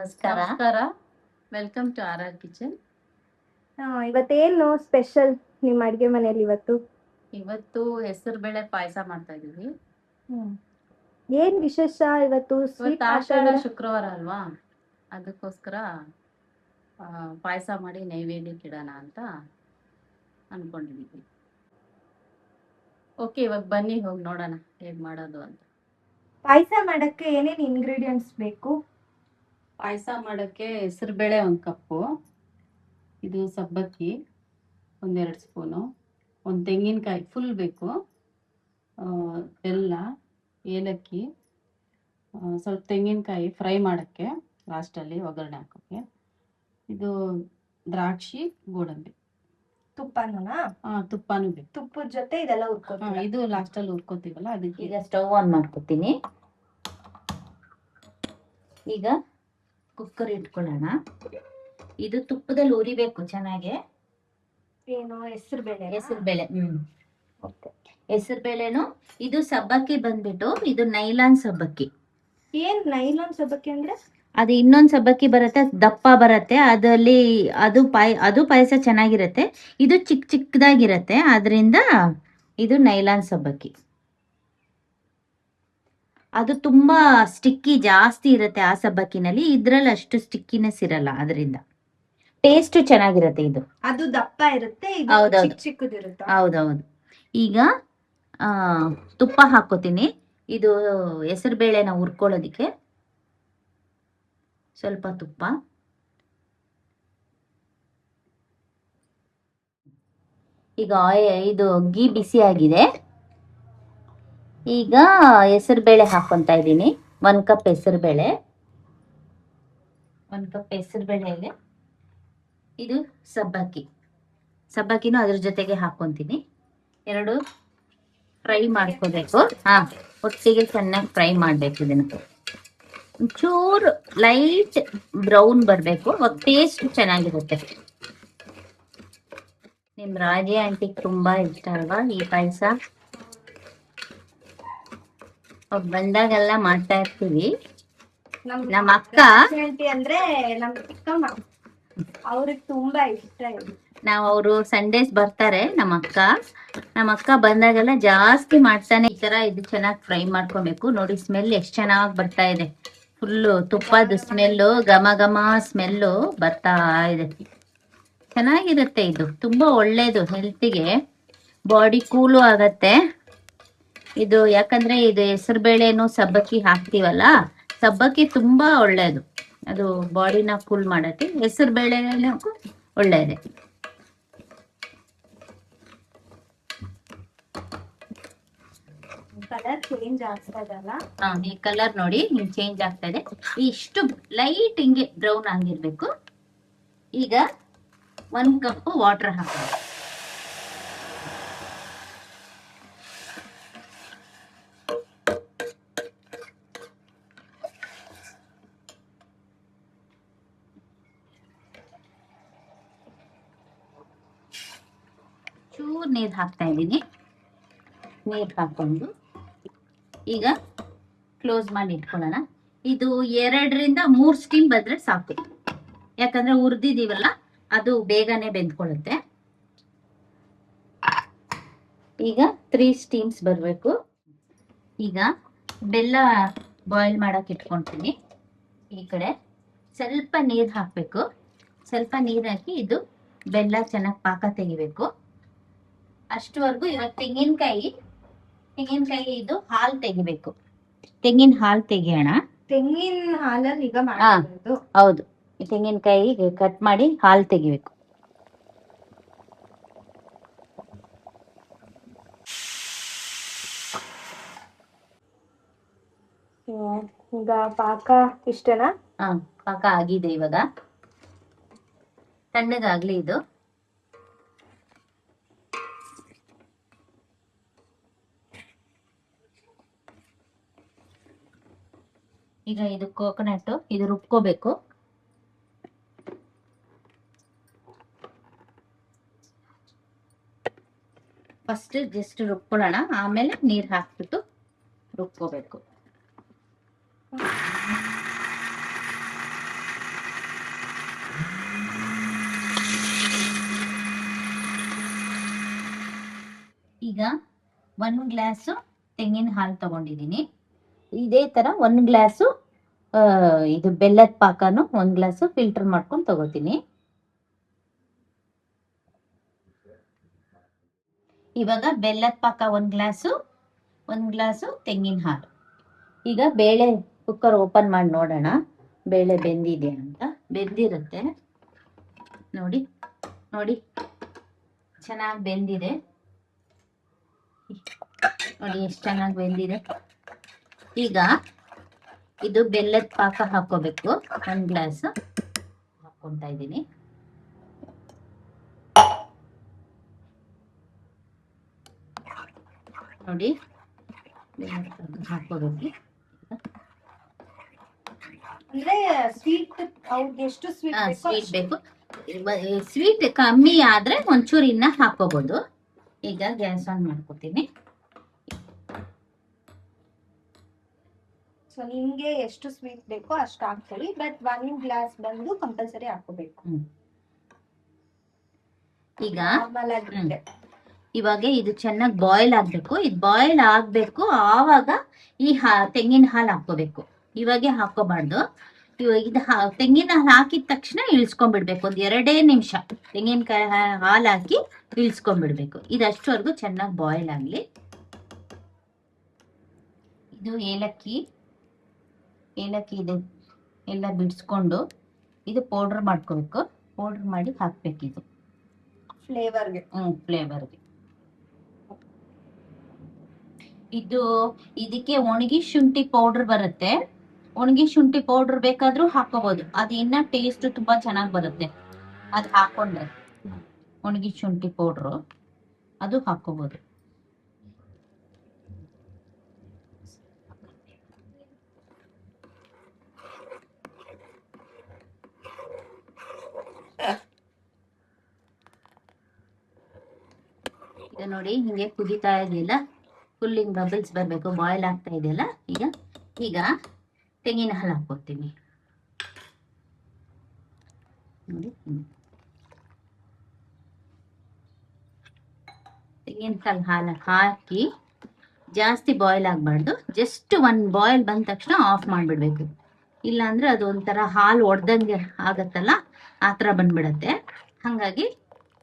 ನಮಸ್ಕಾರ. ನಮಸ್ಕಾರ, welcome to RR kitchen. ಇವತ್ತೇನು ಸ್ಪೆಷಲ್ ನಿಮ್ಮ ಅಡುಗೆ ಮನೆಯಲ್ಲಿ ಇವತ್ತು? ಇವತ್ತು ಹೆಸರು ಬೇಳೆ ಪಾಯಸ ಮಾಡ್ತಾ ಇದೀವಿ. ಏನ್ ವಿಶೇಷ ಇವತ್ತು? ಇವತ್ತು ಆಷಾಢ ಶುಕ್ರವಾರ ಅಲ್ವಾ, ಅದಕ್ಕೋಸ್ಕರ ಪಾಯಸ ಮಾಡಿ ನೈವೇದ್ಯಕ್ಕೆ ಇಡೋಣ ಅಂತ ಅನ್ಕೊಂಡಿದೀವಿ. ಓಕೆ, ಇವಾಗ ಬನ್ನಿ ಹೋಗಿ ನೋಡೋಣ ಹೇಗ್ ಮಾಡೋದು ಅಂತ. ಪಾಯಸ ಮಾಡಕ್ಕೆ ಏನೇನ್ ಇಂಗ್ರೀಡಿಯೆಂಟ್ಸ್ ಬೇಕು? ಪಾಯಸ ಮಾಡೋಕ್ಕೆ ಹೆಸರು ಬೇಳೆ 1 ಕಪ್ಪು, ಇದು ಸಬ್ಬಕ್ಕಿ 1-2 ಸ್ಪೂನು, 1 ತೆಂಗಿನಕಾಯಿ ಫುಲ್ ಬೇಕು, ಬೆಲ್ಲ, ಏಲಕ್ಕಿ, ಸ್ವಲ್ಪ ತೆಂಗಿನಕಾಯಿ ಫ್ರೈ ಮಾಡೋಕ್ಕೆ ಲಾಸ್ಟಲ್ಲಿ ಒಗ್ಗರಣೆ ಹಾಕೋಕ್ಕೆ, ಇದು ದ್ರಾಕ್ಷಿ, ಗೋಡಂಬಿ, ತುಪ್ಪನಾ? ತುಪ್ಪನೂ ಬೇಕು. ತುಪ್ಪದ ಜೊತೆ ಇದೆಲ್ಲ ಹುರ್ಕೋತೀವಿ. ಇದು ಲಾಸ್ಟಲ್ಲಿ ಹುರ್ಕೋತೀವಲ್ಲ ಅದಕ್ಕೆ. ಈಗ ಸ್ಟವ್ ಆನ್ ಮಾಡ್ಕೊತೀನಿ. ಈಗ ಕುಕ್ಕರ್ ಇಟ್ಕೊಳ್ಳೋಣ. ಇದು ತುಪ್ಪದಲ್ಲಿ ಉರಿಬೇಕು ಚೆನ್ನಾಗೆ. ಏನು ಹೆಸರು ಬೇಳೆ? ಹೆಸರು ಬೇಳೆ. ಹೆಸರು ಬೇಳೆನು. ಇದು ಸಬ್ಬಕ್ಕಿ ಬಂದ್ಬಿಟ್ಟು ಇದು ನೈಲಾನ್ ಸಬ್ಬಕ್ಕಿ. ಏನ್ ನೈಲಾನ್ ಸಬ್ಬಕ್ಕಿ ಅಂದ್ರೆ? ಅದು ಇನ್ನೊಂದು ಸಬ್ಬಕ್ಕಿ ಬರುತ್ತೆ, ದಪ್ಪ ಬರುತ್ತೆ, ಅದಲ್ಲಿ ಅದು ಪಾಯಸ ಚೆನ್ನಾಗಿರುತ್ತೆ. ಇದು ಚಿಕ್ಕದಾಗಿರುತ್ತೆ, ಆದ್ರಿಂದ ಇದು ನೈಲಾನ್ ಸಬ್ಬಕ್ಕಿ. ಅದು ತುಂಬಾ ಸ್ಟಿಕ್ಕಿ ಜಾಸ್ತಿ ಇರುತ್ತೆ ಆ ಸಬ್ಬಕ್ಕಿನಲ್ಲಿ, ಇದ್ರಲ್ಲಿ ಅಷ್ಟು ಸ್ಟಿಕ್ಕಿನೆಸ್ ಇರಲ್ಲ, ಅದರಿಂದ ಟೇಸ್ಟ್ ಚೆನ್ನಾಗಿರುತ್ತೆ. ಇದು ಅದು ದಪ್ಪ ಇರುತ್ತೆ, ಚಿಕ್ಕದಿರುತ್ತೆ. ಹೌದೌದು. ಈಗ ತುಪ್ಪ ಹಾಕೋತೀನಿ. ಇದು ಹೆಸರು ಬೇಳೆನ ಹುರ್ಕೊಳ್ಳೋದಿಕ್ಕೆ ಸ್ವಲ್ಪ ತುಪ್ಪ. ಈಗ ಇದು ಗೀ ಬಿಸಿ ಆಗಿದೆ. ಈಗ ಹೆಸರು ಬೇಳೆ ಹಾಕೊಂತ ಇದ್ದೀನಿ. 1 ಕಪ್ ಹೆಸರು ಬೇಳೆ. 1 ಕಪ್ ಹೆಸರು ಬೇಳೆಗೆ ಇದು ಸಬ್ಬಕ್ಕಿನೂ ಅದ್ರ ಜೊತೆಗೆ ಹಾಕೊಂತೀನಿ. 2 ಫ್ರೈ ಮಾಡ್ಕೋಬೇಕು. ಒಟ್ಟಿಗೆ ಚೆನ್ನಾಗಿ ಫ್ರೈ ಮಾಡ್ಬೇಕು. ಇದನ್ನ ಒಂಚೂರು ಲೈಟ್ ಬ್ರೌನ್ ಬರಬೇಕು, ಟೇಸ್ಟ್ ಚೆನ್ನಾಗಿರುತ್ತೆ. ನಿಮ್ ರಾಜಿ ಆಂಟಿಗೆ ತುಂಬಾ ಇಷ್ಟ ಅಲ್ವಾ ಈ ಪಾಯಸ? ಬಂದಾಗೆಲ್ಲ ಮಾಡ್ತಾ ಇರ್ತೀವಿ. ನಮ್ಮ ಅಕ್ಕ ಅಂದ್ರೆ ನಮ್ಮ ಚಿಕ್ಕಮ್ಮ, ಅವ್ರಿಗೆ ತುಂಬಾ ಇಷ್ಟ. ಅವರು ಸಂಡೇಸ್ ಬರ್ತಾರೆ. ನಮ್ಮ ಅಕ್ಕ ಬಂದಾಗೆಲ್ಲ ಜಾಸ್ತಿ ಮಾಡ್ತಾನೆ. ಈ ತರ ಇದು ಚೆನ್ನಾಗಿ ಫ್ರೈ ಮಾಡ್ಕೊಬೇಕು. ನೋಡಿ ಸ್ಮೆಲ್ ಎಷ್ಟು ಚೆನ್ನಾಗಿ ಬರ್ತಾ ಇದೆ. ಫುಲ್ಲು ತುಪ್ಪದ ಸ್ಮೆಲ್ಲು, ಘಮ ಘಮ ಸ್ಮೆಲ್ಲು ಬರ್ತಾ ಇದೆ. ಚೆನ್ನಾಗಿರುತ್ತೆ. ಇದು ತುಂಬಾ ಒಳ್ಳೇದು ಹೆಲ್ತಿಗೆ, ಬಾಡಿ ಕೂಲು ಆಗತ್ತೆ ಇದು. ಯಾಕಂದ್ರೆ ಇದು ಹೆಸರು ಬೇಳೆನು ಸಬ್ಬಕ್ಕಿ ಹಾಕ್ತಿವಲ್ಲ, ಸಬ್ಬಕ್ಕಿ ತುಂಬಾ ಒಳ್ಳೇದು. ಅದು ಬಾಡಿನ ಕೂಲ್ ಮಾಡಕ್ಕೆ. ಹೆಸರು ಬೇಳೆ ಒಳ್ಳೇದೆ. ಕಲರ್ ಚೇಂಜ್ ಆಗ್ತಾ ಇದಲ್ಲ? ಈ ಕಲರ್ ನೋಡಿ ಹಿಂಗ್ ಚೇಂಜ್ ಆಗ್ತಾ ಇದೆ. ಇಷ್ಟು ಲೈಟ್ ಹಿಂಗೆ ಬ್ರೌನ್ ಆಗಿರ್ಬೇಕು. ಈಗ 1 ಕಪ್ ವಾಟರ್ ಹಾಕೋಣ. ಚೂರು ನೀರು ಹಾಕ್ತಾ ಇದ್ದೀನಿ. ನೀರು ಹಾಕೊಂಡು ಈಗ ಕ್ಲೋಸ್ ಮಾಡಿ ಇಟ್ಕೊಳ್ಳೋಣ. ಇದು 2ರಿಂದ 3 ಸ್ಟೀಮ್ ಬಂದ್ರೆ ಸಾಕು. ಯಾಕಂದ್ರೆ ಹುರಿದಿದೀವಲ್ಲ, ಅದು ಬೇಗನೆ ಬೆಂದ್ಕೊಳ್ಳುತ್ತೆ. ಈಗ 3 ಸ್ಟೀಮ್ಸ್ ಬರಬೇಕು. ಈಗ ಬೆಲ್ಲ ಬಾಯ್ಲ್ ಮಾಡಕ್ ಇಟ್ಕೊಂತೀನಿ. ಈ ಕಡೆ ಸ್ವಲ್ಪ ನೀರು ಹಾಕ್ಬೇಕು. ಸ್ವಲ್ಪ ನೀರು ಹಾಕಿ ಇದು ಬೆಲ್ಲ ಚೆನ್ನಾಗಿ ಪಾಕ ತೆಗಿಬೇಕು. ಅಷ್ಟುವರೆಗೂ ಇವಾಗ ತೆಂಗಿನಕಾಯಿ ಇದು ಹಾಲು ತೆಗಿಬೇಕು. ತೆಂಗಿನ ಹಾಲು ತೆಗಿಯೋಣ. ತೆಂಗಿನ ಹಾಲಲ್ಲಿ ಈಗ ಮಾಡೋದು? ಹೌದು. ತೆಂಗಿನಕಾಯಿ ಕಟ್ ಮಾಡಿ ಹಾಲು ತೆಗಿಬೇಕು. ಈಗ ಪಾಕ ಇಷ್ಟನಾ? ಪಾಕ ಆಗಿದೆ. ಇವಾಗ ತಣ್ಣಗಾಗ್ಲಿ ಇದು. ಈಗ ಇದು ಕೋಕೋನಟ್, ಇದು ರುಬ್ಕೋಬೇಕು. ಫಸ್ಟ್ ಜಸ್ಟ್ ರುಬ್ಕೊಳ್ಳೋಣ, ಆಮೇಲೆ ನೀರು ಹಾಕ್ಬಿಟ್ಟು ರುಬ್ಕೋಬೇಕು. ಈಗ 1 ಗ್ಲಾಸು ತೆಂಗಿನ ಹಾಲು ತಗೊಂಡಿದ್ದೀನಿ. ಇದೇ ತರ 1 ಗ್ಲಾಸು ಇದು ಬೆಲ್ಲದ ಪಾಕನು 1 ಗ್ಲಾಸು ಫಿಲ್ಟರ್ ಮಾಡ್ಕೊಂಡು ತಗೋತೀನಿ. ಇವಾಗ ಬೆಲ್ಲದ ಪಾಕ 1 ಗ್ಲಾಸು ತೆಂಗಿನ ಹಾಲು. ಈಗ ಬೇಳೆ ಕುಕ್ಕರ್ ಓಪನ್ ಮಾಡಿ ನೋಡೋಣ ಬೇಳೆ ಬೆಂದಿದೆ ಅಂತ. ಬೆಂದಿರುತ್ತೆ ನೋಡಿ ಚೆನ್ನಾಗಿ ಬೆಂದಿದೆ ನೋಡಿ, ಎಷ್ಟು ಚೆನ್ನಾಗಿ ಬೆಂದಿದೆ. ಈಗ ಇದು ಬೆಲ್ಲದ ಪಾಕ ಹಾಕೋಬೇಕು. 1 ಗ್ಲಾಸ್ ಹಾಕೊಂತ ಇದ್ದೀನಿ. ನೋಡಿ ಹಾಕೋಬೇಕು. ಅಂದ್ರೆ ಸ್ವೀಟ್ ಅವ್ರಿಗೆ ಎಷ್ಟು ಸ್ವೀಟ್ ಬೇಕು. ಸ್ವೀಟ್ ಕಮ್ಮಿ ಆದ್ರೆ ಒಂಚೂರು ಇನ್ನ ಹಾಕೋಬಹುದು. ಈಗ ಗ್ಯಾಸ್ ಆನ್ ಮಾಡ್ಕೋತೀನಿ. ಸೊ ನಿಮ್ಗೆ ಎಷ್ಟು ಸ್ವೀಟ್ ಬೇಕೋ ಅಷ್ಟು ಹಾಕೊಳ್ಳಿ, ಬಟ್ 1 ಗ್ಲಾಸ್ ಬಂದು ಕಂಪಲ್ಸರಿ ಹಾಕೋಬೇಕು. ಈಗ ಇವಾಗ ಇದು ಚೆನ್ನಾಗಿ ಬಾಯ್ಲ್ ಆಗ್ಬೇಕು. ಇದು ಬಾಯ್ಲ್ ಆಗ್ಬೇಕು, ಆವಾಗ ಈ ತೆಂಗಿನ ಹಾಲು ಹಾಕೋಬೇಕು. ಇವಾಗೆ ಹಾಕೋಬಾರ್ದು. ಇದು ತೆಂಗಿನ ಹಾಲು ಹಾಕಿದ ತಕ್ಷಣ ಇಳಿಸ್ಕೊಂಡ್ಬಿಡ್ಬೇಕು. 2 ನಿಮಿಷ ತೆಂಗಿನಕಾಯಿ ಹಾಲು ಹಾಕಿ ಇಳಿಸ್ಕೊಂಡ್ಬಿಡ್ಬೇಕು. ಇದು ಅಷ್ಟವರೆಗೂ ಚೆನ್ನಾಗಿ ಬಾಯ್ಲ್ ಆಗ್ಲಿ. ಇದು ಏಲಕ್ಕಿ ಇದೆ ಎಲ್ಲ ಬಿಡಿಸ್ಕೊಂಡು ಇದು ಪೌಡರ್ ಮಾಡ್ಕೋಬೇಕು. ಪೌಡರ್ ಮಾಡಿ ಹಾಕ್ಬೇಕು. ಇದು ಫ್ಲೇವರ್ಗೆ. ಇದಕ್ಕೆ ಒಣಗಿ ಶುಂಠಿ ಪೌಡರ್ ಬರುತ್ತೆ. ಒಣಗಿ ಶುಂಠಿ ಪೌಡರ್ ಬೇಕಾದ್ರೂ ಹಾಕೋಬಹುದು. ಅದು ಇನ್ನ ಟೇಸ್ಟ್ ತುಂಬಾ ಚೆನ್ನಾಗಿ ಬರುತ್ತೆ. ಅದು ಹಾಕೊಂಡ್ರೆ ಒಣಗಿ ಶುಂಠಿ ಪೌಡ್ರು ಅದು ಹಾಕೋಬಹುದು. ಈಗ ನೋಡಿ ಹಿಂಗೆ ಕುದಿತಾ ಇದೆಯಲ್ಲ, ಫುಲ್ ಹಿಂಗ್ ಬಬಲ್ಸ್ ಬರ್ಬೇಕು, ಬಾಯ್ಲ್ ಆಗ್ತಾ ಇದೆಯಲ್ಲ. ಈಗ ತೆಂಗಿನ ಹಾಲು ಹಾಕೋತೀನಿ ನೋಡಿ. ತೆಂಗಿನ ಹಾಲು ಹಾಕಿ ಜಾಸ್ತಿ ಬಾಯ್ಲ್ ಆಗ್ಬಾರ್ದು. ಜಸ್ಟ್ 1 ಬಾಯ್ಲ್ ಬಂದ ತಕ್ಷಣ ಆಫ್ ಮಾಡ್ಬಿಡ್ಬೇಕು. ಇಲ್ಲ ಅಂದ್ರೆ ಅದು ಒಂಥರ ಹಾಲು ಒಡ್ದಂಗೆ ಆಗತ್ತಲ್ಲ, ಆ ಥರ ಬಂದ್ಬಿಡತ್ತೆ. ಹಾಗಾಗಿ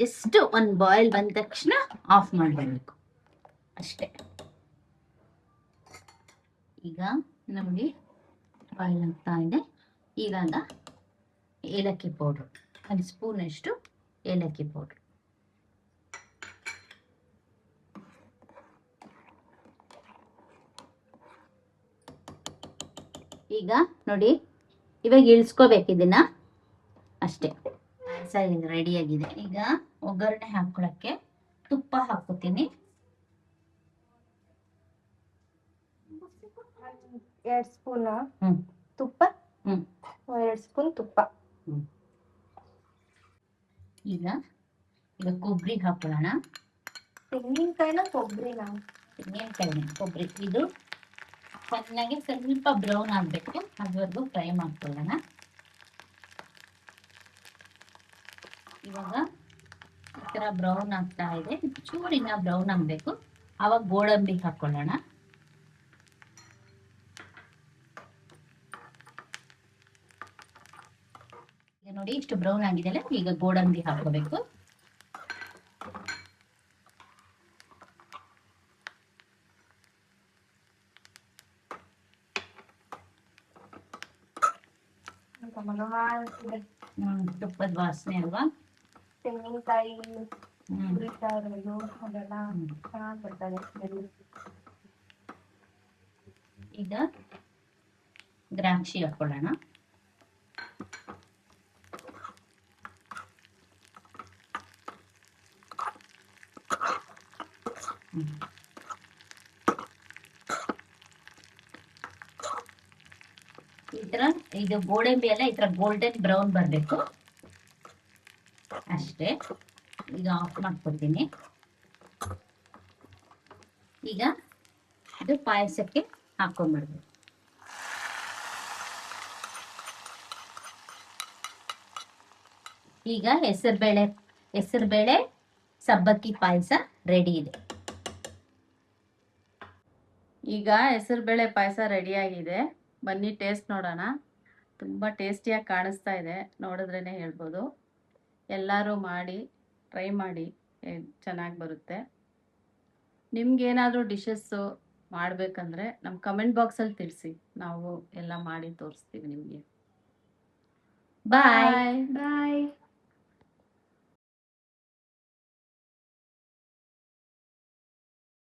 ಜಸ್ಟ್ 1 ಬಾಯ್ಲ್ ಬಂದ ತಕ್ಷಣ ಆಫ್ ಮಾಡ್ಬಿಡ್ಬೇಕು ಅಷ್ಟೇ. ಈಗ ನಮಗೆ ಬಾಯ್ಲ್ ಆಗ್ತಾ ಇದೆ. ಇವಾಗ ಏಲಕ್ಕಿ ಪೌಡ್ರು 1 ಸ್ಪೂನ್ ಅಷ್ಟು ಏಲಕ್ಕಿ ಪೌಡ್ರು. ಈಗ ನೋಡಿ ಇವಾಗ ಇಳಿಸ್ಕೋಬೇಕು ಇದನ್ನ ಅಷ್ಟೇ. ರೆಡಿ ಆಗಿದೆ. ಈಗ ಒಗ್ಗರಣೆ ಹಾಕೊಳಕ್ಕೆ ತುಪ್ಪ ಹಾಕೋತೀನಿ. 2 ಸ್ಪೂನ್ ತುಪ್ಪ. 2 ಸ್ಪೂನ್ ತುಪ್ಪ. ಈಗ ಕೊಬ್ಬರಿ ಹಾಕೊಳ್ಳೋಣ. ತೆಂಗಿನಕಾಯಿನ ಕೊಬ್ಬರಿನ? ತೆಂಗಿನಕಾಯಿನ ಕೊಬ್ಬರಿ. ಇದು ಚೆನ್ನಾಗಿ ಸ್ವಲ್ಪ ಬ್ರೌನ್ ಆಗ್ಬೇಕು, ಅದುವರೆಗೂ ಫ್ರೈ ಮಾಡ್ಕೊಳ್ಳೋಣ. ಇವಾಗ ಈ ತರ ಬ್ರೌನ್ ಆಗ್ತಾ ಇದೆ. ಚೂರಿನ ಬ್ರೌನ್ ಆಗ್ಬೇಕು, ಅವಾಗ ಗೋಡಂಬಿ ಹಾಕೊಳ್ಳೋಣ. ಈಗ ನೋಡಿ ಇಷ್ಟು ಬ್ರೌನ್ ಆಗಿದೆಲ್ಲ, ಈಗ ಗೋಡಂಬಿ ಹಾಕೋಬೇಕು. ತುಪ್ಪದ ವಾಸನೆ ಅಲ್ವಾ? ತೆಂಗಿನಕಾಯಿ ಅದೆಲ್ಲ ಚೆನ್ನಾಗಿ ಬರ್ತದೆ. ಈಗ ದ್ರಾಕ್ಷಿ ಹಾಕೊಳ್ಳೋಣ. ಈ ತರ ಇದು ಗೋಡಂಬಿ ಎಲ್ಲ ಈ ತರ ಗೋಲ್ಡನ್ ಬ್ರೌನ್ ಬರ್ಬೇಕು ಅಷ್ಟೇ. ಈಗ ಆಫ್ ಮಾಡ್ಕೊತೀನಿ. ಈಗ ಇದು ಪಾಯಸಕ್ಕೆ ಹಾಕೊಂಡ್ಬಿಡ್ಬೇಕು. ಈಗ ಹೆಸರುಬೇಳೆ ಸಬ್ಬಕ್ಕಿ ಪಾಯಸ ರೆಡಿ ಇದೆ. ಈಗ ಹೆಸರುಬೇಳೆ ಪಾಯಸ ರೆಡಿಯಾಗಿದೆ, ಬನ್ನಿ ಟೇಸ್ಟ್ ನೋಡೋಣ. ತುಂಬ ಟೇಸ್ಟಿಯಾಗಿ ಕಾಣಿಸ್ತಾ ಇದೆ, ನೋಡಿದ್ರೇ ಹೇಳ್ಬೋದು. ಎಲ್ಲರೂ ಮಾಡಿ ಟ್ರೈ ಮಾಡಿ, ಚೆನ್ನಾಗಿ ಬರುತ್ತೆ. ನಿಮ್ಗೇನಾದರೂ ಡಿಶಸ್ಸು ಮಾಡಬೇಕಂದ್ರೆ ನಮ್ಮ ಕಮೆಂಟ್ ಬಾಕ್ಸಲ್ಲಿ ತಿಳಿಸಿ, ನಾವು ಎಲ್ಲ ಮಾಡಿ ತೋರಿಸ್ತೀವಿ ನಿಮಗೆ. ಬಾಯ್. ಬಾಯ್.